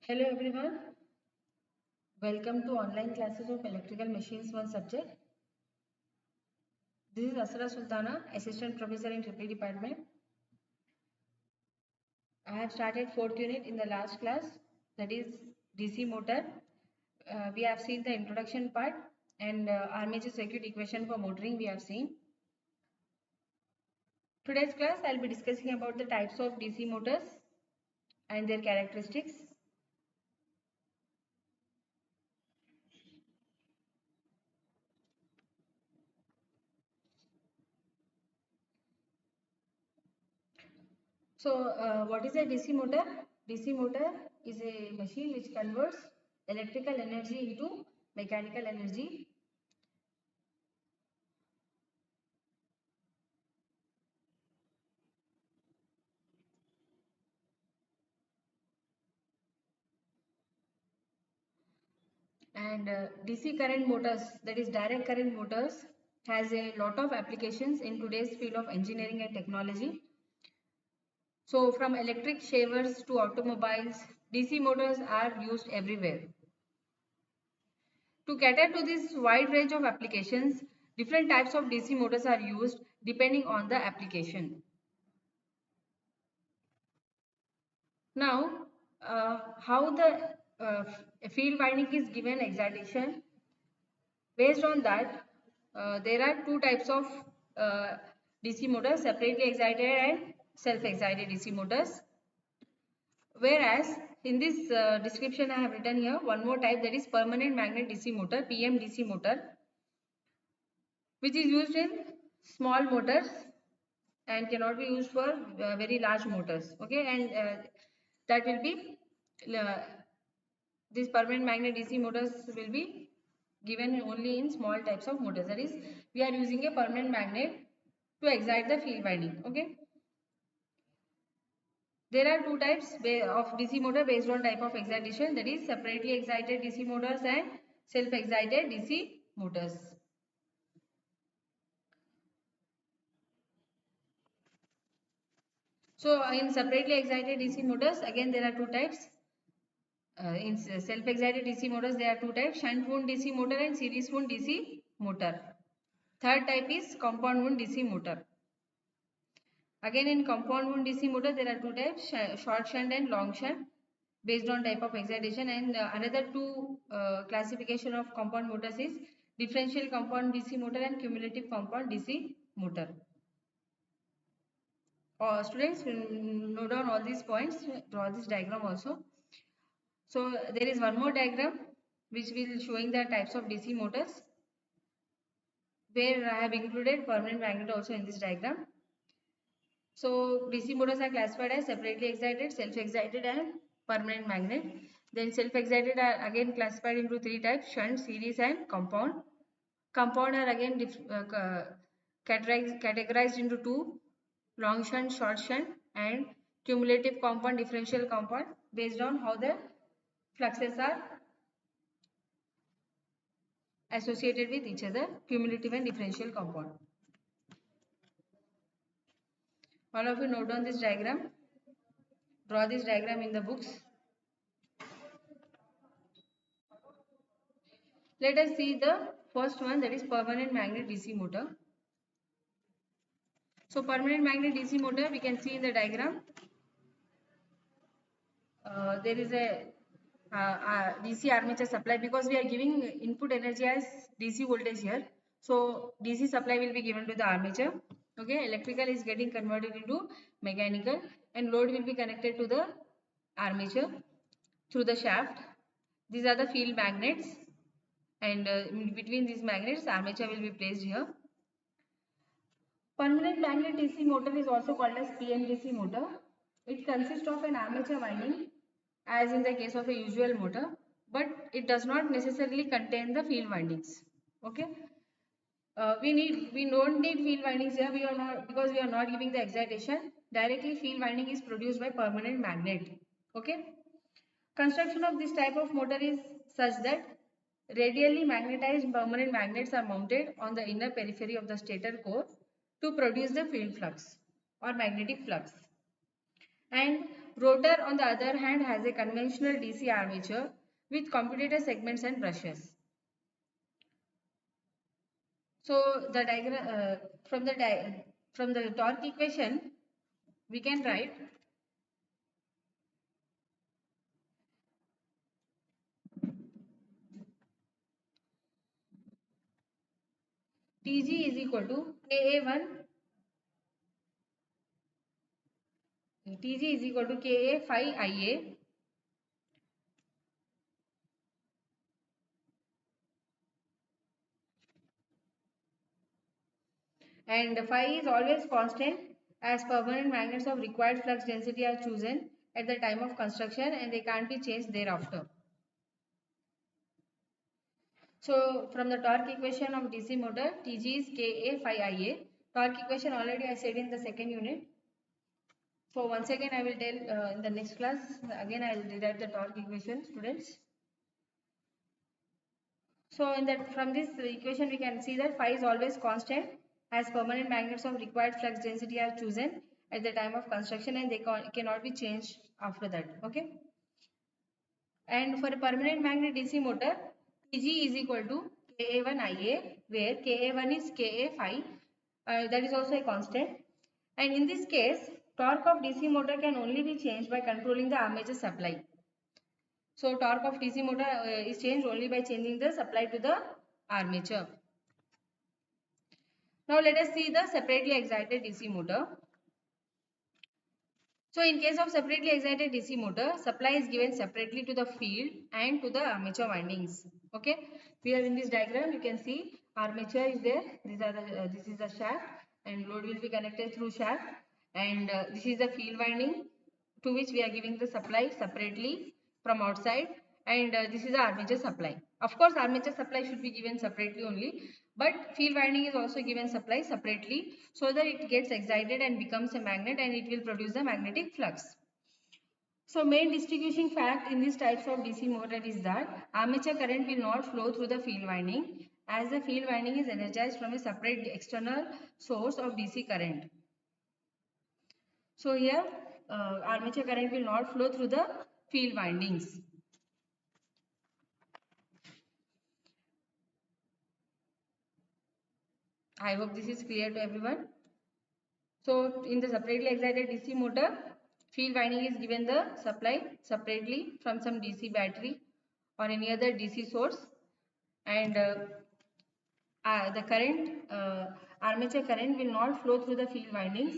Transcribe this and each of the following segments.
Hello everyone, welcome to online classes of electrical machines 1 subject. This is Asra Sultana, assistant professor in Triple department. I have started 4th unit in the last class, that is DC motor. We have seen the introduction part and armature circuit equation for motoring we have seen. Today's class I will be discussing about the types of DC motors and their characteristics. So, what is a DC motor? DC motor is a machine which converts electrical energy into mechanical energy. And DC current motors, that is direct current motors, has a lot of applications in today's field of engineering and technology. So, from electric shavers to automobiles, DC motors are used everywhere. To cater to this wide range of applications, different types of DC motors are used depending on the application. Now, how the field winding is given excitation, based on that, there are two types of DC motors, separately excited and self-excited DC motors. Whereas in this description I have written here one more type, that is permanent magnet DC motor, PMDC motor, which is used in small motors and cannot be used for very large motors. Okay, and that will be these permanent magnet DC motors will be given only in small types of motors. That is, we are using a permanent magnet to excite the field winding. Okay. There are two types of DC motor based on type of excitation, that is separately excited DC motors and self-excited DC motors. So in separately excited DC motors, again there are two types. In self-excited DC motors, there are two types: shunt wound DC motor and series wound DC motor. Third type is compound wound DC motor. Again, in compound wound DC motor, there are two types: short shunt and long shunt, based on type of excitation. And another two classification of compound motors is differential compound DC motor and cumulative compound DC motor. Students will note down all these points, draw this diagram also. So there is one more diagram which will showing the types of DC motors, where I have included permanent magnet also in this diagram. So DC motors are classified as separately excited, self-excited and permanent magnet. Then self-excited are again classified into three types: shunt, series and compound. Compound are again categorized into two: long shunt, short shunt, and cumulative compound, differential compound, based on how the fluxes are associated with each other, cumulative and differential compound. All of you note down this diagram. Draw this diagram in the books. Let us see the first one, that is permanent magnet DC motor. So permanent magnet DC motor, we can see in the diagram. There is a DC armature supply, because we are giving input energy as DC voltage here. So DC supply will be given to the armature. Okay, electrical is getting converted into mechanical, and load will be connected to the armature through the shaft. These are the field magnets, and in between these magnets armature will be placed here. Permanent magnet DC motor is also called as PMDC motor. It consists of an armature winding, as in the case of a usual motor, but it does not necessarily contain the field windings. Okay. We don't need field windings here. We are not, because we are not giving the excitation. Directly field winding is produced by permanent magnet. Okay. Construction of this type of motor is such that radially magnetized permanent magnets are mounted on the inner periphery of the stator core to produce the field flux or magnetic flux. And rotor on the other hand has a conventional DC armature with commutator segments and brushes. So the diagram from the torque equation we can write Tg is equal to Ka1 Tg is equal to Ka phi Ia and phi is always constant as permanent magnets of required flux density are chosen at the time of construction and they can't be changed thereafter. So from the torque equation of DC motor, Tg is Ka phi Ia. Torque equation already I said in the second unit. So once again I will tell in the next class, again I will derive the torque equation, students. So in that from this equation we can see that phi is always constant as permanent magnets of required flux density are chosen at the time of construction and they cannot be changed after that. Okay. And for a permanent magnet DC motor, Tg is equal to Ka1Ia, where Ka1 is Ka phi, that is also a constant. And in this case, torque of DC motor can only be changed by controlling the armature supply. So torque of DC motor is changed only by changing the supply to the armature. Now let us see the separately excited DC motor. So in case of separately excited DC motor, supply is given separately to the field and to the armature windings. Okay. Here in this diagram you can see armature is there. This is the shaft and load will be connected through shaft, and this is the field winding to which we are giving the supply separately from outside, and this is the armature supply. Of course armature supply should be given separately only, but field winding is also given supply separately so that it gets excited and becomes a magnet and it will produce the magnetic flux. So main distinguishing fact in these types of DC motor is that armature current will not flow through the field winding as the field winding is energized from a separate external source of DC current. So here armature current will not flow through the field windings. I hope this is clear to everyone. So in the separately excited DC motor, field winding is given the supply separately from some DC battery or any other DC source, and the current armature current will not flow through the field windings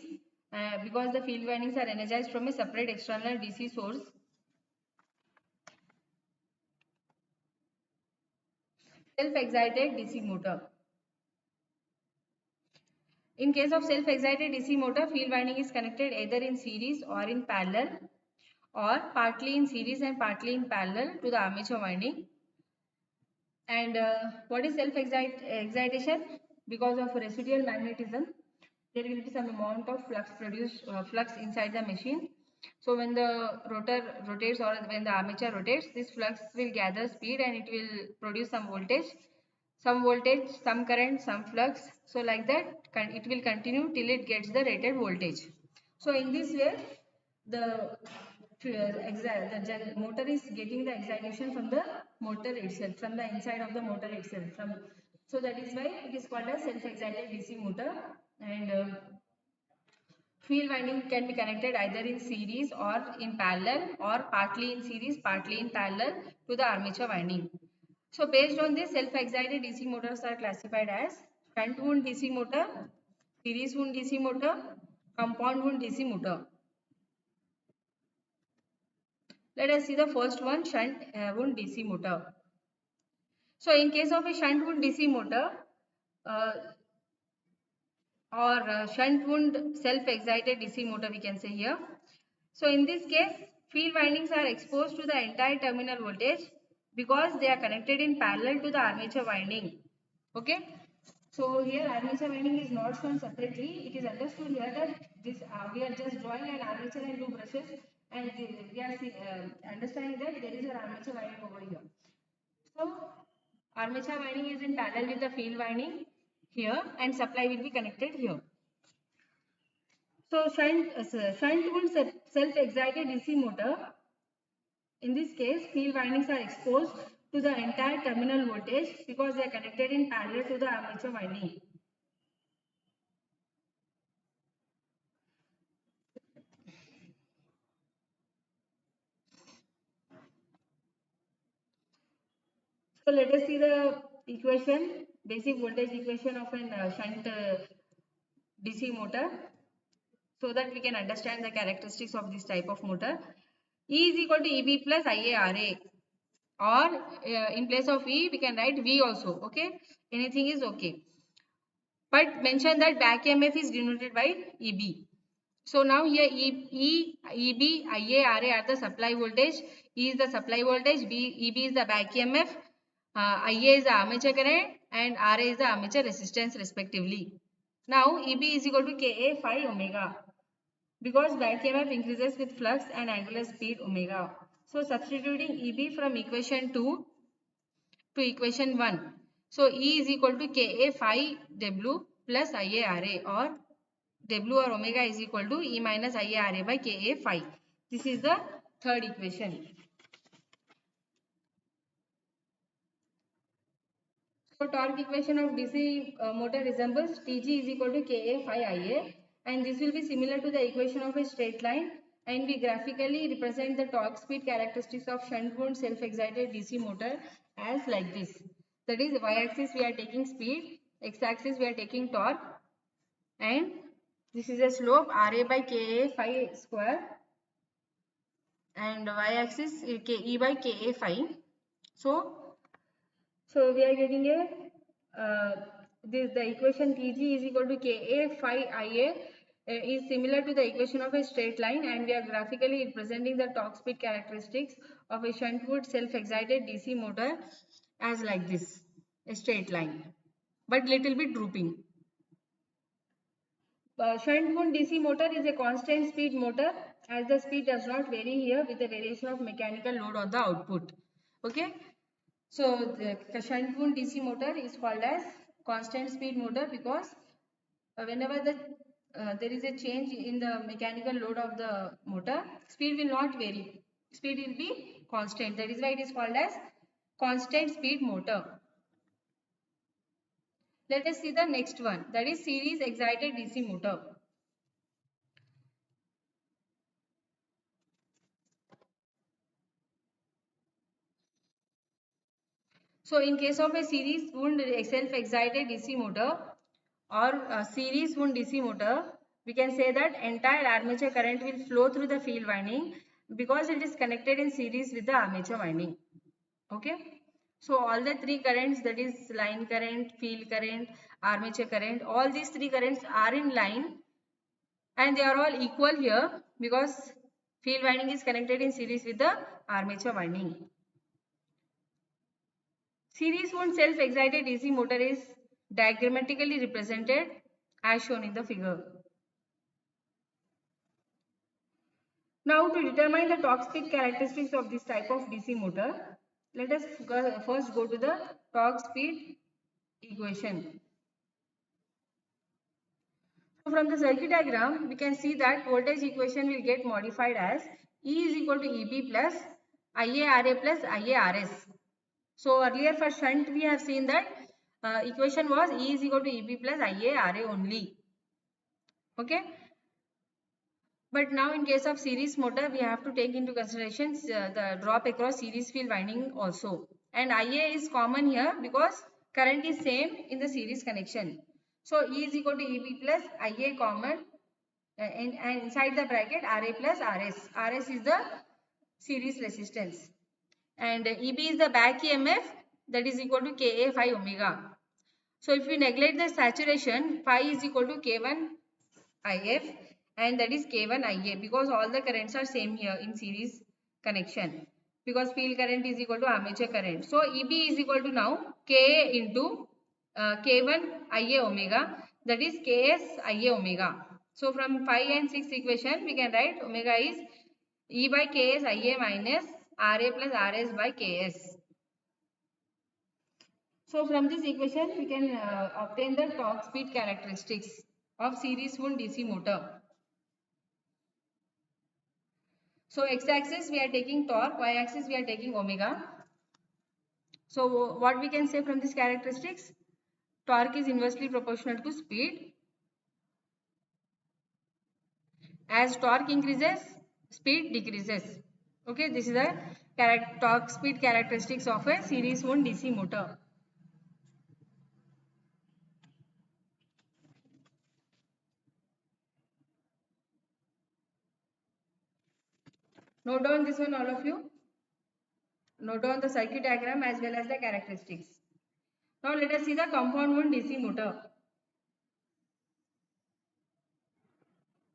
because the field windings are energized from a separate external DC source. Self-excited DC motor. In case of self-excited DC motor, field winding is connected either in series or in parallel or partly in series and partly in parallel to the armature winding. And what is self-excitation? Because of residual magnetism, there will be some amount of flux inside the machine. So when the rotor rotates or when the armature rotates, this flux will gather speed and it will produce some voltage, some current, some flux. So like that, it will continue till it gets the rated voltage. So in this way, the motor is getting the excitation from the motor itself, from the inside of the motor itself. So that is why it is called as self-excited DC motor. And field winding can be connected either in series or in parallel or partly in series, partly in parallel to the armature winding. So based on this, self-excited DC motors are classified as shunt wound DC motor, series wound DC motor, compound wound DC motor. Let us see the first one, shunt wound DC motor. So in case of a shunt wound DC motor uh, or shunt wound self-excited DC motor, we can say here. So in this case, field windings are exposed to the entire terminal voltage because they are connected in parallel to the armature winding. Okay. So here armature winding is not shown separately. It is understood here that this we are just drawing an armature and two brushes, and we are understanding that there is an armature winding over here. So armature winding is in parallel with the field winding here and supply will be connected here. So shunt wound self-excited DC motor. In this case, field windings are exposed to the entire terminal voltage because they are connected in parallel to the armature winding. So let us see the equation, basic voltage equation of an shunt DC motor, so that we can understand the characteristics of this type of motor. E is equal to EB plus IARA, or in place of E we can write V also, okay, anything is okay, but mention that back EMF is denoted by EB. So now here EB, IA, RA are the supply voltage. E is the supply voltage, EB is the back EMF, IA is the armature current, and RA is the armature resistance respectively. Now EB is equal to Ka phi omega, because back EMF increases with flux and angular speed omega. So substituting EB from equation 2 to equation 1. So E is equal to Ka phi W plus Ia RA, or W or omega is equal to E minus IARA by Ka phi. This is the third equation. So torque equation of DC motor resembles Tg is equal to Ka phi Ia, and this will be similar to the equation of a straight line, and we graphically represent the torque speed characteristics of shunt wound self-excited DC motor as like this. That is, y-axis we are taking speed, x-axis we are taking torque, and this is a slope Ra by Ka phi square, and y-axis E by Ka phi. So we are getting the equation Tg is equal to Ka phi Ia is similar to the equation of a straight line, and we are graphically representing the torque speed characteristics of a shunt wound self-excited DC motor as like this, a straight line, but little bit drooping. Shunt wound DC motor is a constant speed motor, as the speed does not vary here with the variation of mechanical load on the output. Okay. So the shunt wound DC motor is called as constant speed motor because whenever there is a change in the mechanical load of the motor, speed will not vary. Speed will be constant. That is why it is called as constant speed motor. Let us see the next one, that is series excited DC motor. So in case of a series wound self-excited DC motor or a series wound DC motor, we can say that entire armature current will flow through the field winding because it is connected in series with the armature winding. Okay. So all the three currents, that is line current, field current, armature current, all these three currents are in line and they are all equal here because field winding is connected in series with the armature winding. Series wound self-excited DC motor is diagrammatically represented as shown in the figure. Now to determine the torque speed characteristics of this type of DC motor, let us first go to the torque speed equation. So from the circuit diagram, we can see that voltage equation will get modified as E is equal to EB plus IARA plus IARS. So earlier for shunt we have seen that equation was E is equal to EB plus IARA only. Okay. But now in case of series motor, we have to take into consideration the drop across series field winding also. And IA is common here because current is same in the series connection. So E is equal to EB plus IA common and inside the bracket RA plus RS. RS is the series resistance. And EB is the back EMF, that is equal to Ka phi omega. So if we neglect the saturation, phi is equal to K1 IF, and that is K1 IA because all the currents are same here in series connection because field current is equal to armature current. So EB is equal to now K into K1 IA omega, that is Ks IA omega. So from 5 and 6 equation we can write omega is E by Ks IA minus RA plus RS by Ks. So from this equation we can obtain the torque speed characteristics of series wound DC motor. So x-axis we are taking torque, y-axis we are taking omega. So what we can say from these characteristics? Torque is inversely proportional to speed. As torque increases, speed decreases. Okay, this is the torque speed characteristics of a series wound DC motor. Note down this one, all of you. Note down the circuit diagram as well as the characteristics. Now let us see the compound wound DC motor.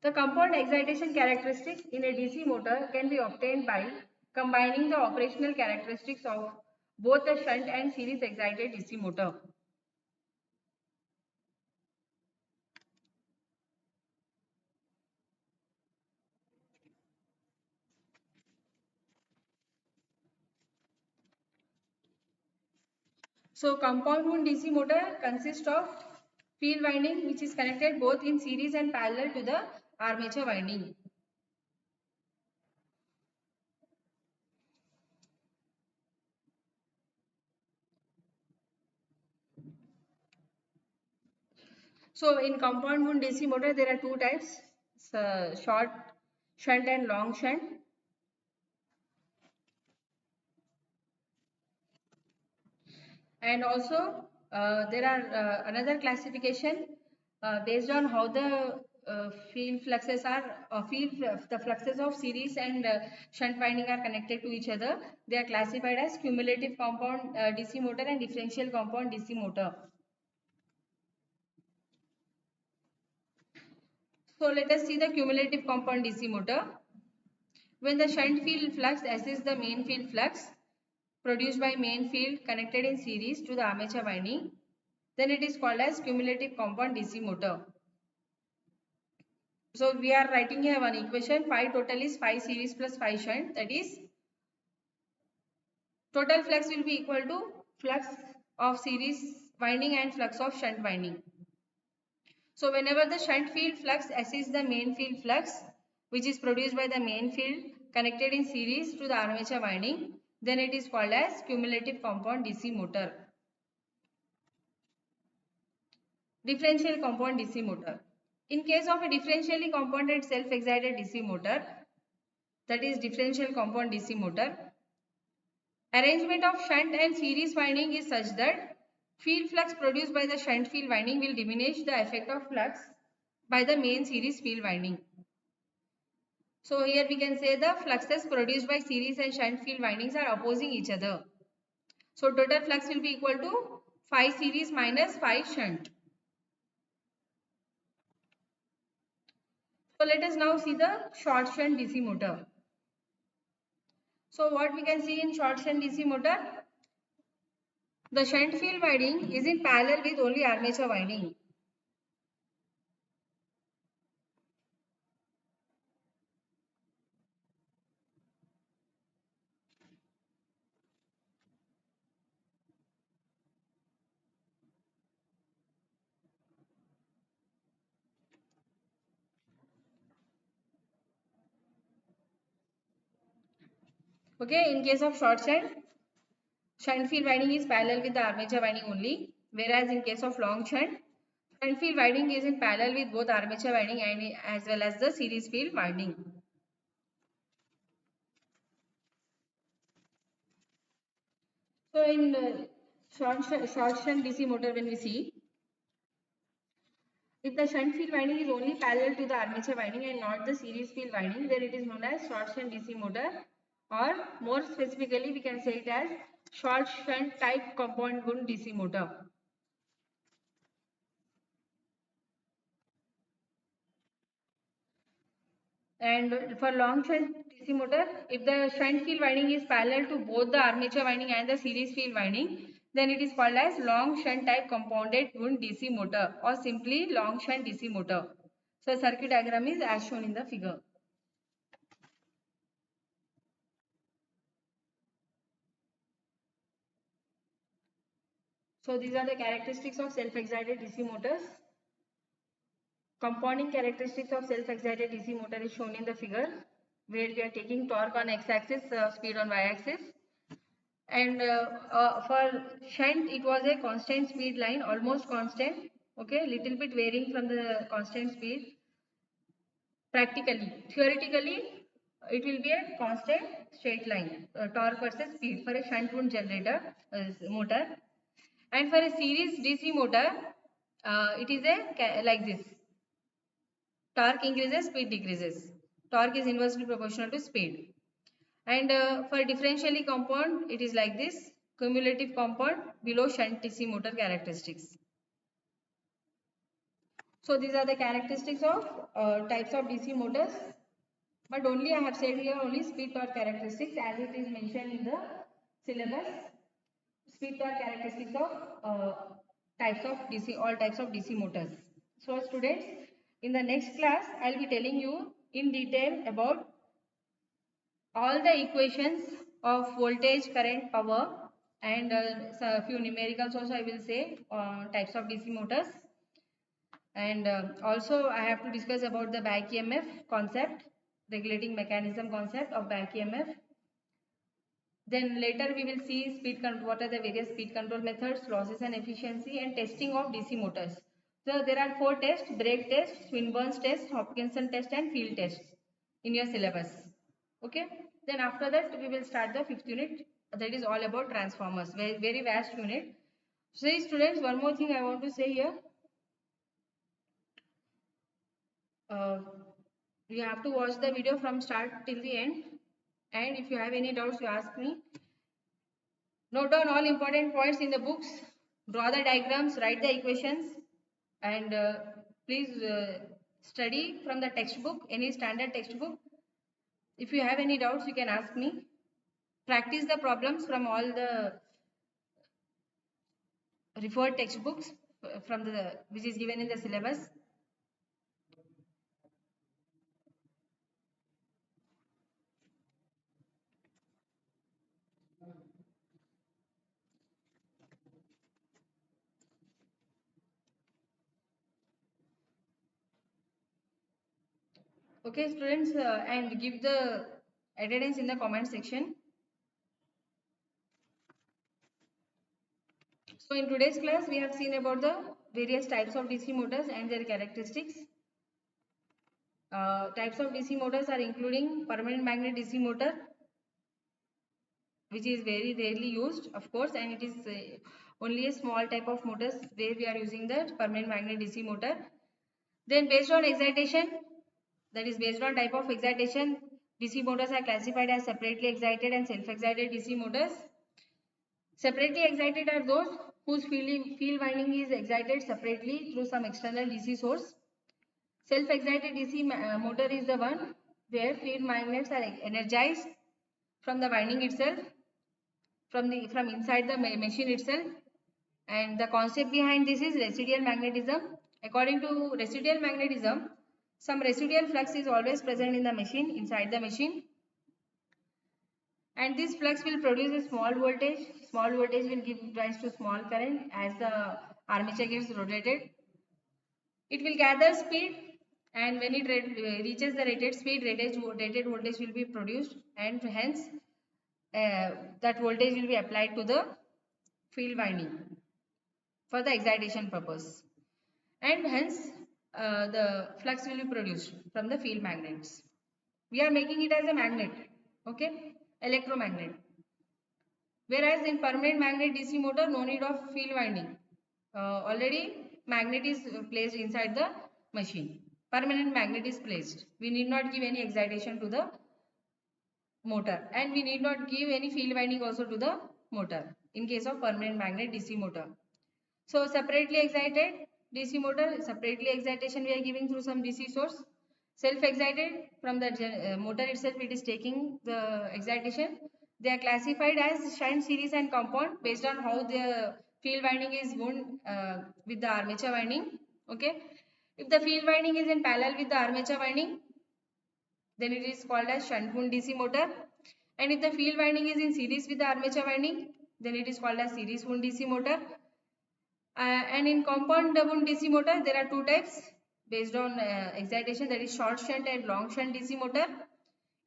The compound excitation characteristics in a DC motor can be obtained by combining the operational characteristics of both the shunt and series excited DC motor. So compound wound DC motor consists of field winding which is connected both in series and parallel to the armature winding. So in compound wound DC motor there are two types, short shunt and long shunt. And also there are another classification based on how the field fluxes are the fluxes of series and shunt winding are connected to each other. They are classified as cumulative compound DC motor and differential compound DC motor. So let us see the cumulative compound DC motor. When the shunt field flux assists the main field flux produced by main field connected in series to the armature winding, then it is called as cumulative compound DC motor. So we are writing here one equation. Phi total is phi series plus phi shunt. That is, total flux will be equal to flux of series winding and flux of shunt winding. So whenever the shunt field flux assists the main field flux, which is produced by the main field connected in series to the armature winding, then it is called as cumulative compound DC motor. Differential compound DC motor. In case of a differentially compounded self-excited DC motor, that is differential compound DC motor, arrangement of shunt and series winding is such that field flux produced by the shunt field winding will diminish the effect of flux by the main series field winding. So here we can say the fluxes produced by series and shunt field windings are opposing each other. So total flux will be equal to phi series minus phi shunt. So let us now see the short shunt DC motor. So what we can see in short shunt DC motor? The shunt field winding is in parallel with only armature winding. Okay, in case of short shunt field winding is parallel with the armature winding only, whereas in case of long shunt field winding is in parallel with both armature winding and as well as the series field winding. So in short shunt DC motor, when we see, if the shunt field winding is only parallel to the armature winding and not the series field winding, then it is known as short shunt DC motor, or more specifically we can say it as short shunt type compound wound DC motor. And for long shunt DC motor, if the shunt field winding is parallel to both the armature winding and the series field winding, then it is called as long shunt type compounded wound DC motor, or simply long shunt DC motor. So circuit diagram is as shown in the figure. So these are the characteristics of self-excited DC motors. Compounding characteristics of self-excited DC motor is shown in the figure. where we are taking torque on x-axis, speed on y-axis. And for shunt, it was a constant speed line, almost constant, okay, little bit varying from the constant speed. Practically, theoretically, it will be a constant straight line, torque versus speed for a shunt wound generator motor. And for a series DC motor, it is a like this. Torque increases, speed decreases. Torque is inversely proportional to speed. And for differentially compound, it is like this. Cumulative compound below shunt DC motor characteristics. So these are the characteristics of types of DC motors. But only I have said here only speed torque characteristics as it is mentioned in the syllabus. Speed torque characteristics of types of DC, all types of DC motors. So students, in the next class, I will be telling you in detail about all the equations of voltage, current, power, and so a few numericals also I will say types of DC motors. And also I have to discuss about the back EMF concept, regulating mechanism concept of back EMF. Then later we will see speed control, what are the various speed control methods, losses and efficiency, and testing of DC motors. So there are 4 tests: brake test, Swinburne's test, Hopkinson test, and field test in your syllabus. Okay. Then after that we will start the 5th unit, that is all about transformers, very, very vast unit. So students, one more thing I want to say here. You have to watch the video from start till the end, and if you have any doubts you ask me. Note down all important points in the books, draw the diagrams, write the equations, and please study from the textbook, any standard textbook. If you have any doubts you can ask me. Practice the problems from all the referred textbooks from the which is given in the syllabus. Okay students, and give the attendance in the comment section. So in today's class we have seen about the various types of DC motors and their characteristics. Types of DC motors are including permanent magnet DC motor, which is very rarely used of course, and it is only a small type of motors where we are using the permanent magnet DC motor. Then based on excitation, that is based on type of excitation, DC motors are classified as separately excited and self-excited DC motors. Separately excited are those whose field winding is excited separately through some external DC source. Self-excited DC motor is the one where field magnets are energized from the winding itself, from inside the machine itself. And the concept behind this is residual magnetism. According to residual magnetism, some residual flux is always present in the machine, inside the machine. And this flux will produce a small voltage. Small voltage will give rise to small current as the armature gets rotated. It will gather speed, and when it reaches the rated speed, rated voltage will be produced, and hence that voltage will be applied to the field winding for the excitation purpose, and hence the flux will be produced from the field magnets. We are making it as a magnet, okay, electromagnet. Whereas in permanent magnet DC motor, no need of field winding. Already magnet is placed inside the machine. Permanent magnet is placed. We need not give any excitation to the motor, and we need not give any field winding also to the motor in case of permanent magnet DC motor. So separately excited DC motor, separately excitation we are giving through some DC source. Self-excited, from the motor itself it is taking the excitation. They are classified as shunt, series and compound based on how the field winding is wound with the armature winding. Okay. If the field winding is in parallel with the armature winding, then it is called as shunt wound DC motor. And if the field winding is in series with the armature winding, then it is called as series wound DC motor. And in compound wound DC motor, there are 2 types based on excitation, that is short shunt and long shunt DC motor.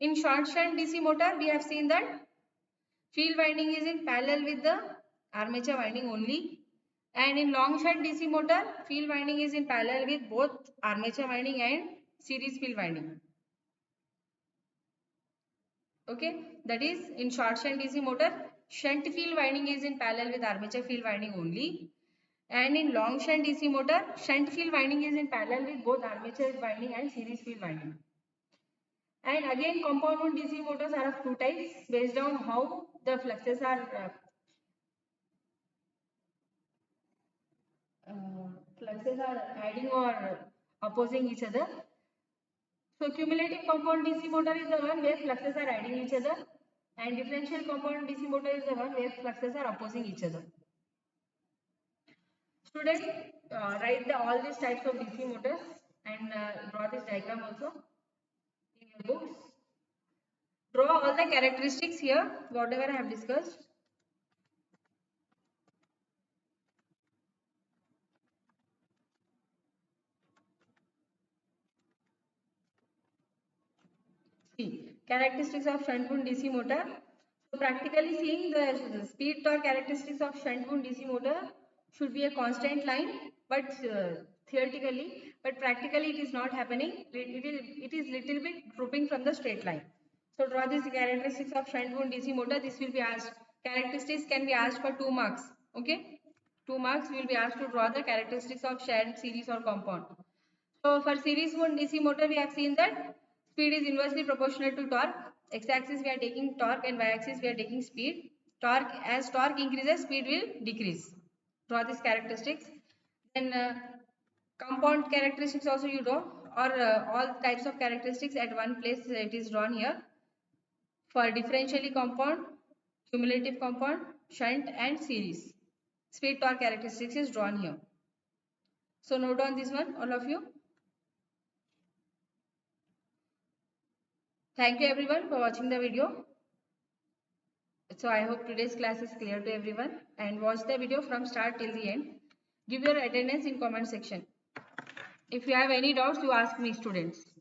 In short shunt DC motor, we have seen that field winding is in parallel with the armature winding only. And in long shunt DC motor, field winding is in parallel with both armature winding and series field winding. Okay, that is in short shunt DC motor, shunt field winding is in parallel with armature field winding only. And in long shunt DC motor, shunt field winding is in parallel with both armature winding and series field winding. And again, compound wound DC motors are of two types based on how the fluxes are adding or opposing each other. So cumulative compound DC motor is the one where fluxes are adding each other, and differential compound DC motor is the one where fluxes are opposing each other. Students, write all these types of DC motors and draw this diagram also in your books. Draw all the characteristics here, whatever I have discussed. See, characteristics of shunt wound DC motor. So practically seeing the speed torque characteristics of shunt wound DC motor should be a constant line, but theoretically, but practically it is not happening. It is little bit drooping from the straight line. So draw these characteristics of shunt wound DC motor. This will be asked. Characteristics can be asked for 2 marks. Okay, 2 marks will be asked to draw the characteristics of shunt, series or compound. So for series wound DC motor, we have seen that speed is inversely proportional to torque. X-axis we are taking torque and y-axis we are taking speed. Torque, as torque increases, speed will decrease. Draw these characteristics. Then compound characteristics also you draw, or all types of characteristics at one place it is drawn here. For differentially compound, cumulative compound, shunt and series. Speed torque characteristics is drawn here. So note down this one, all of you. Thank you everyone for watching the video. So I hope today's class is clear to everyone, and watch the video from start till the end. Give your attendance in comment section. If you have any doubts, you ask me, students.